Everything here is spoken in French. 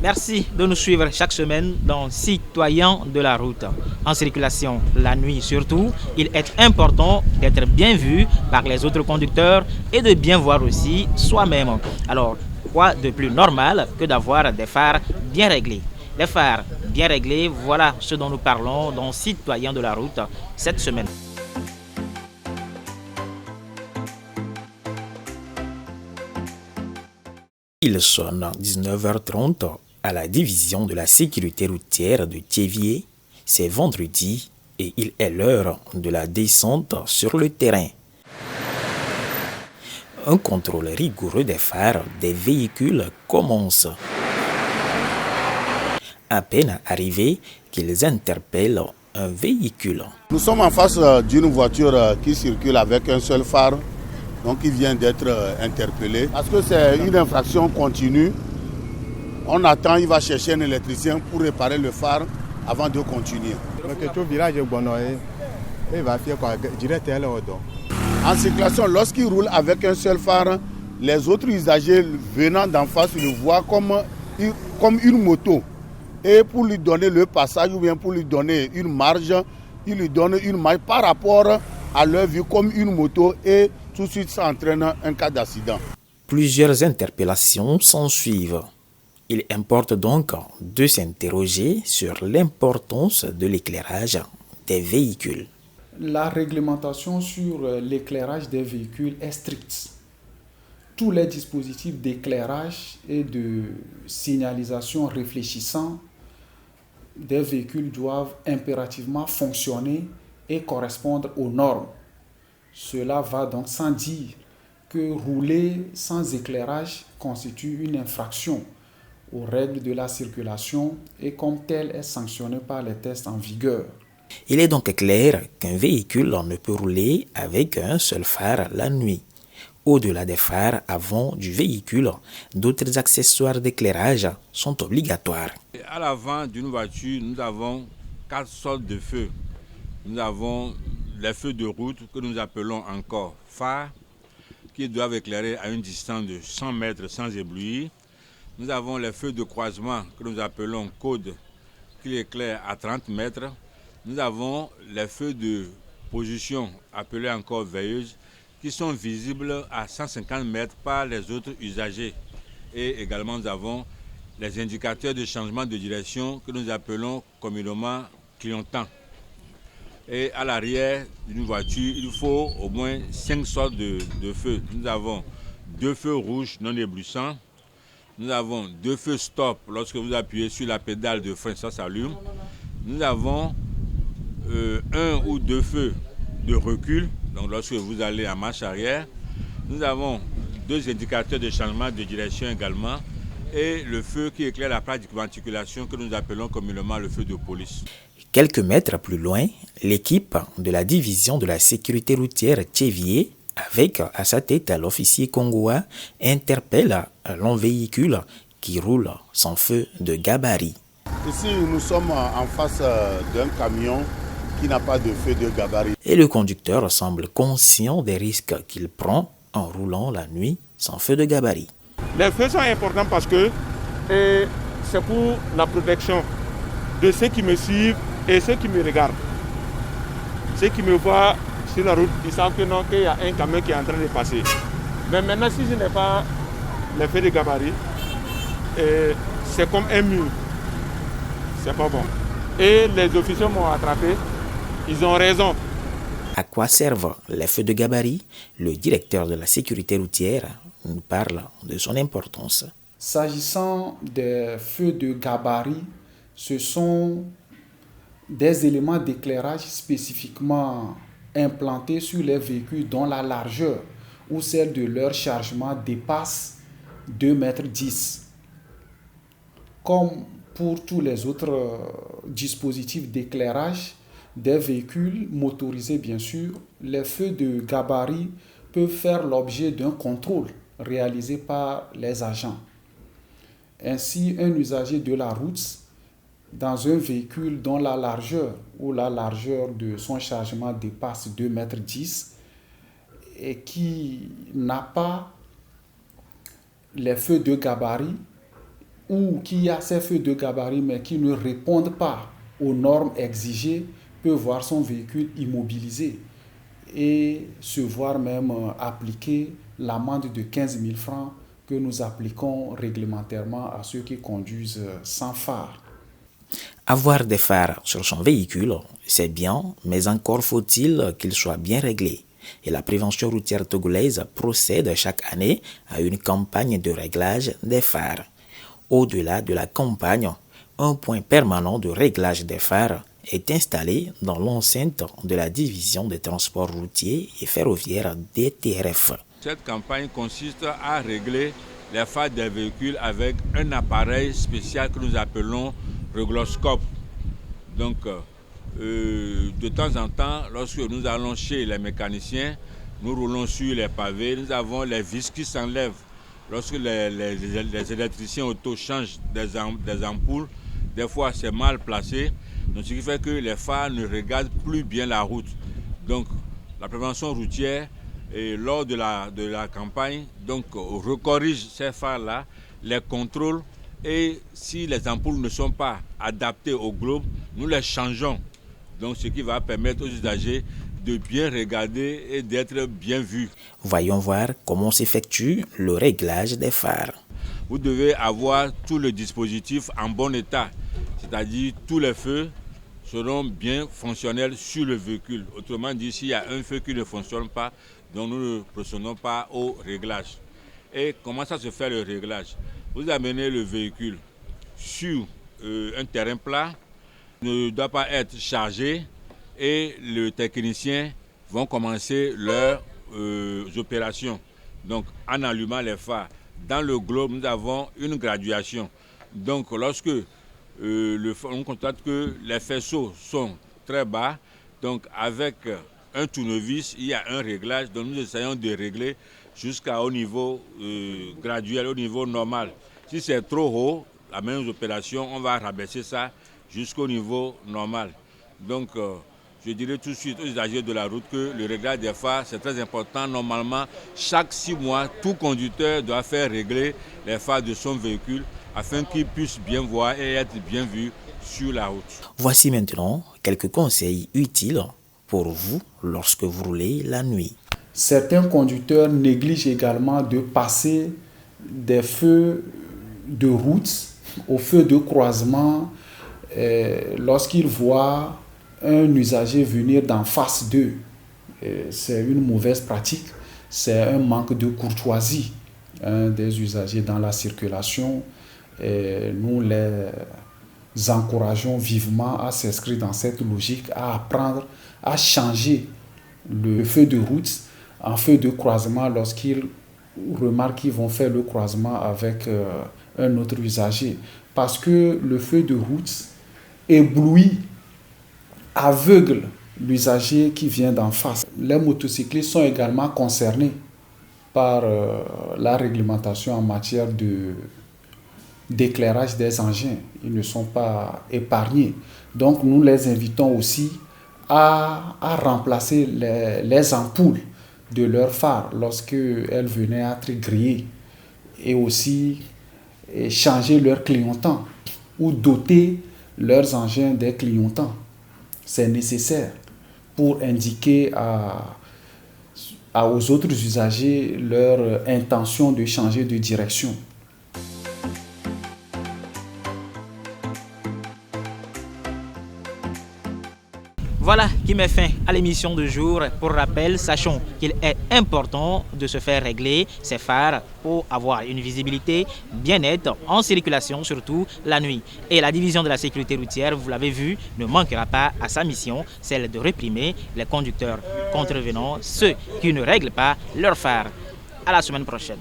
Merci de nous suivre chaque semaine dans Citoyens de la route. En circulation, la nuit surtout, il est important d'être bien vu par les autres conducteurs et de bien voir aussi soi-même. Alors, quoi de plus normal que d'avoir des phares bien réglés? Les phares bien réglés, voilà ce dont nous parlons dans Citoyens de la route cette semaine. Il sonne 19h30 à la division de la sécurité routière de Thiévier. C'est vendredi et il est l'heure de la descente sur le terrain. Un contrôle rigoureux des phares des véhicules commence. À peine arrivés qu'ils interpellent un véhicule. Nous sommes en face d'une voiture qui circule avec un seul phare, donc il vient d'être interpellé. Parce que c'est une infraction continue. On attend, il va chercher un électricien pour réparer le phare avant de continuer. En circulation, lorsqu'il roule avec un seul phare, les autres usagers venant d'en face le voient comme une moto. Et pour lui donner le passage ou bien pour lui donner une marge, il lui donne une marge par rapport à leur vue comme une moto et tout de suite ça entraîne un cas d'accident. Plusieurs interpellations s'en suivent. Il importe donc de s'interroger sur l'importance de l'éclairage des véhicules. La réglementation sur l'éclairage des véhicules est stricte. Tous les dispositifs d'éclairage et de signalisation réfléchissant des véhicules doivent impérativement fonctionner et correspondre aux normes. Cela va donc sans dire que rouler sans éclairage constitue une infraction aux règles de la circulation et comme telle est sanctionnée par les tests en vigueur. Il est donc clair qu'un véhicule ne peut rouler avec un seul phare la nuit. Au-delà des phares avant du véhicule, d'autres accessoires d'éclairage sont obligatoires. À l'avant d'une voiture, nous avons 4 sortes de feux. Nous avons les feux de route que nous appelons encore phares, qui doivent éclairer à une distance de 100 mètres sans éblouir. Nous avons les feux de croisement que nous appelons codes, qui éclairent à 30 mètres. Nous avons les feux de position, appelés encore veilleuses, qui sont visibles à 150 mètres par les autres usagers. Et également, nous avons les indicateurs de changement de direction que nous appelons communément clignotants. Et à l'arrière d'une voiture, il faut au moins 5 sortes de feux. Nous avons 2 feux rouges non éblouissants. Nous avons 2 feux stop. Lorsque vous appuyez sur la pédale de frein, ça s'allume. Nous avons 1 ou 2 feux de recul. Donc lorsque vous allez en marche arrière. Nous avons 2 indicateurs de changement de direction également. Et le feu qui éclaire la plaque d'immatriculation que nous appelons communément le feu de police. Quelques mètres plus loin, l'équipe de la division de la sécurité routière Thiévier, avec à sa tête l'officier congois, interpelle un long véhicule qui roule sans feu de gabarit. Ici, nous sommes en face d'un camion qui n'a pas de feu de gabarit. Et le conducteur semble conscient des risques qu'il prend en roulant la nuit sans feu de gabarit. Les feux sont importants parce que c'est pour la protection de ceux qui me suivent et ceux qui me regardent. Ceux qui me voient sur la route, ils savent que non, qu'il y a un camion qui est en train de passer. Mais maintenant, si je n'ai pas les feux de gabarit, c'est comme un mur. C'est pas bon. Et les officiers m'ont attrapé. Ils ont raison. À quoi servent les feux de gabarit? Le directeur de la sécurité routière nous parle de son importance. S'agissant des feux de gabarit, ce sont des éléments d'éclairage spécifiquement implantés sur les véhicules dont la largeur ou celle de leur chargement dépasse 2,10 m. Comme pour tous les autres dispositifs d'éclairage des véhicules motorisés, bien sûr, les feux de gabarit peuvent faire l'objet d'un contrôle réalisé par les agents. Ainsi, un usager de la route dans un véhicule dont la largeur ou la largeur de son chargement dépasse 2,10 m et qui n'a pas les feux de gabarit ou qui a ses feux de gabarit mais qui ne répondent pas aux normes exigées peut voir son véhicule immobilisé et se voir même appliquer l'amende de 15 000 francs que nous appliquons réglementairement à ceux qui conduisent sans phare. Avoir des phares sur son véhicule, c'est bien, mais encore faut-il qu'ils soient bien réglés. Et la prévention routière togolaise procède chaque année à une campagne de réglage des phares. Au-delà de la campagne, un point permanent de réglage des phares est installé dans l'enceinte de la division des transports routiers et ferroviaires DTRF. Cette campagne consiste à régler les phares des véhicules avec un appareil spécial que nous appelons régloscope. Donc, de temps en temps, lorsque nous allons chez les mécaniciens, nous roulons sur les pavés, nous avons les vis qui s'enlèvent. Lorsque les électriciens auto changent des ampoules, des fois c'est mal placé, donc ce qui fait que les phares ne regardent plus bien la route. Donc, la prévention routière, et lors de la campagne, donc recorrige ces phares-là, les contrôle, et si les ampoules ne sont pas adaptées au globe, nous les changeons. Donc ce qui va permettre aux usagers de bien regarder et d'être bien vus. Voyons voir comment s'effectue le réglage des phares. Vous devez avoir tout le dispositif en bon état, c'est-à-dire tous les feux seront bien fonctionnels sur le véhicule. Autrement dit, s'il y a un feu qui ne fonctionne pas, donc nous ne procédons pas au réglage. Et comment ça se fait le réglage? Vous amenez le véhicule sur un terrain plat, ne doit pas être chargé, et les techniciens vont commencer leurs opérations. Donc en allumant les phares. Dans le globe, nous avons une graduation. Donc lorsque on constate que les faisceaux sont très bas, donc avec un tournevis, il y a un réglage, donc nous essayons de régler jusqu'au niveau graduel, au niveau normal. Si c'est trop haut, la même opération, on va rabaisser ça jusqu'au niveau normal. Donc, je dirais tout de suite aux usagers de la route que le réglage des phares, c'est très important. Normalement, chaque 6 mois, tout conducteur doit faire régler les phares de son véhicule afin qu'il puisse bien voir et être bien vu sur la route. Voici maintenant quelques conseils utiles pour vous lorsque vous roulez la nuit. Certains conducteurs négligent également de passer des feux de route aux feux de croisement lorsqu'ils voient un usager venir d'en face d'eux. C'est une mauvaise pratique, c'est un manque de courtoisie des usagers dans la circulation. Nous les encourageons vivement à s'inscrire dans cette logique, à apprendre à changer le feu de route en feu de croisement lorsqu'ils remarquent qu'ils vont faire le croisement avec un autre usager. Parce que le feu de route éblouit, aveugle l'usager qui vient d'en face. Les motocyclistes sont également concernés par la réglementation en matière d'éclairage des engins. Ils ne sont pas épargnés. Donc nous les invitons aussi à remplacer les ampoules de leurs phares lorsqu'elles venaient à être grillées, et aussi changer leurs clignotants ou doter leurs engins des clignotants. C'est nécessaire pour indiquer aux autres usagers leur intention de changer de direction. Voilà qui met fin à l'émission de jour. Pour rappel, sachons qu'il est important de se faire régler ses phares pour avoir une visibilité bien nette en circulation, surtout la nuit. Et la division de la sécurité routière, vous l'avez vu, ne manquera pas à sa mission, celle de réprimer les conducteurs contrevenants, ceux qui ne règlent pas leurs phares. À la semaine prochaine.